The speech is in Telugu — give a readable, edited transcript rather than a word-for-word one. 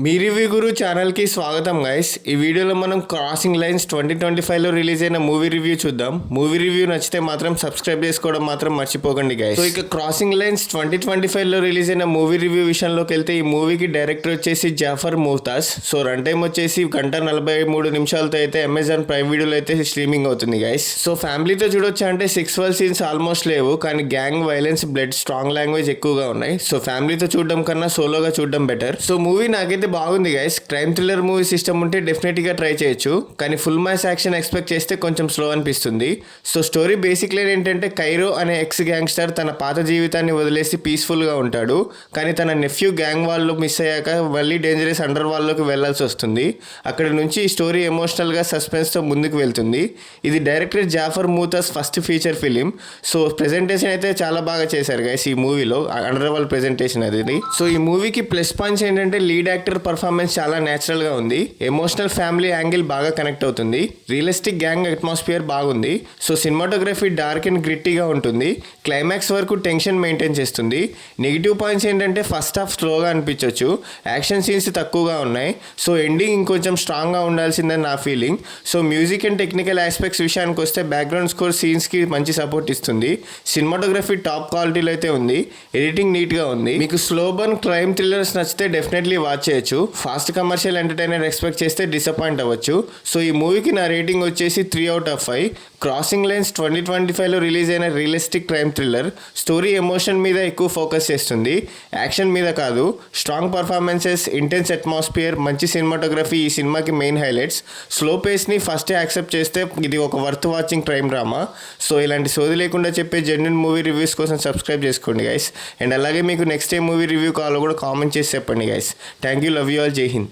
మీ రివ్యూ గురు ఛానల్కి స్వాగతం గైస్. ఈ వీడియోలో మనం క్రాసింగ్ లైన్స్ 2025లో రిలీజ్ అయిన మూవీ రివ్యూ చూద్దాం. మూవీ రివ్యూ నచ్చితే మాత్రం సబ్స్క్రైబ్ చేసుకోవడం మాత్రం మర్చిపోకండి గైస్. సో ఇక క్రాసింగ్ లైన్స్ 2025లో రిలీజ్ అయిన మూవీ రివ్యూ విషయంలోకి వెళ్తే ఈ మూవీకి డైరెక్టర్ వచ్చేసి జాఫర్ ముతాజ్. సో రన్ టైం వచ్చేసి 1:43 అయితే అమెజాన్ ప్రైమ్ వీడియోలో అయితే స్ట్రీమింగ్ అవుతుంది గైస్. సో ఫ్యామిలీతో చూడొచ్చా అంటే సెక్సువల్ సీన్స్ ఆల్మోస్ట్ లేవు, కానీ gang violence, blood, strong language ఎక్కువగా ఉన్నాయి. సో ఫ్యామిలీతో చూడడం కన్నా సోలోగా చూడడం బెటర్. సో మూవీ నాకైతే బాగుంది guys. Crime thriller movie system ఉంటే డెఫినెట్గా ట్రై చేయొచ్చు, కానీ ఫుల్ మ్యాచ్ యాక్షన్ ఎక్స్పెక్ట్ చేస్తే కొంచెం స్లో అనిపిస్తుంది. సో స్టోరీ బేసిక్ లైన్ ఏంటంటే కైరో అనే ఎక్స్ గ్యాంగ్స్టర్ తన పాత జీవితాన్ని వదిలేసి పీస్ఫుల్గా ఉంటాడు, కానీ తన నెఫ్యూ గ్యాంగ్ వాళ్ళు మిస్ అయ్యాక మళ్ళీ డేంజరస్ అండర్ వాళ్ళలోకి వెళ్లాల్సి వస్తుంది. అక్కడి నుంచి ఈ స్టోరీ ఎమోషనల్గా సస్పెన్స్తో ముందుకు వెళ్తుంది. ఇది director Jafar Mutaz first feature film. So presentation అయితే చాలా బాగా చేశారు గైస్ ఈ మూవీలో, అండర్ వరల్డ్ ప్రెజెంటేషన్ అది. సో ఈ మూవీకి ప్లస్ పాయింట్స్ ఏంటంటే లీడ్ యాక్టర్ పర్ఫార్మెన్స్ చాలా న్యాచురల్గా ఉంది, ఎమోషనల్ ఫ్యామిలీ యాంగిల్ బాగా కనెక్ట్ అవుతుంది, రియలిస్టిక్ గ్యాంగ్ అట్మాస్ఫియర్ బాగుంది. సో సినిమాటోగ్రఫీ డార్క్ అండ్ గ్రిట్టీగా ఉంటుంది, క్లైమాక్స్ వరకు టెన్షన్ మెయింటైన్ చేస్తుంది. నెగిటివ్ పాయింట్స్ ఏంటంటే ఫస్ట్ హాఫ్ స్లోగా అనిపించవచ్చు, యాక్షన్ సీన్స్ తక్కువగా ఉన్నాయి. సో ఎండింగ్ ఇంకొంచెం స్ట్రాంగ్గా ఉండాల్సిందని నా feeling. So music and technical aspects విషయానికి వస్తే బ్యాక్గ్రౌండ్ స్కోర్ సీన్స్కి మంచి సపోర్ట్ ఇస్తుంది. సినిమాటోగ్రఫీ టాప్ క్వాలిటీలో అయితే ఉంది, ఎడిటింగ్ నీట్గా ఉంది. మీకు స్లో బర్న్ క్రైమ్ థ్రిల్లర్స్ నచ్చితే డెఫినెట్లీ వాచ్ చేయొచ్చు. ఫాస్ట్ కమర్షియల్ ఎంటర్టైనర్ ఎక్స్పెక్ట్ చేస్తే డిసప్పాయింట్ అవ్వచ్చు. సో ఈ మూవీకి నా రేటింగ్ వచ్చేసి 3/5. క్రాసింగ్ లైన్స్ 2025లో రిలీజ్ అయిన realistic crime thriller. Story emotion మీద ఎక్కువ ఫోకస్ చేస్తుంది, యాక్షన్ మీద కాదు. స్ట్రాంగ్ పర్ఫార్మెన్సెస్, ఇంటెన్స్ అట్మాస్ఫియర్, మంచి సినిమాటోగ్రఫీ ఈ సినిమాకి మెయిన్ హైలైట్స్. స్లో పేస్ని ఫస్టే యాక్సెప్ట్ చేస్తే ఇది ఒక worth watching crime drama. So ఇలాంటి సోది లేకుండా చెప్పే జెన్యున్ మూవీ రివ్యూస్ కోసం సబ్స్క్రైబ్ చేసుకోండి గైస్. అండ్ అలాగే మీకు నెక్స్ట్ ఏ మూవీ రివ్యూ కావాలో కూడా కామెంట్ చేసి చెప్పండి guys. Thank you, love you all, జై హింద్.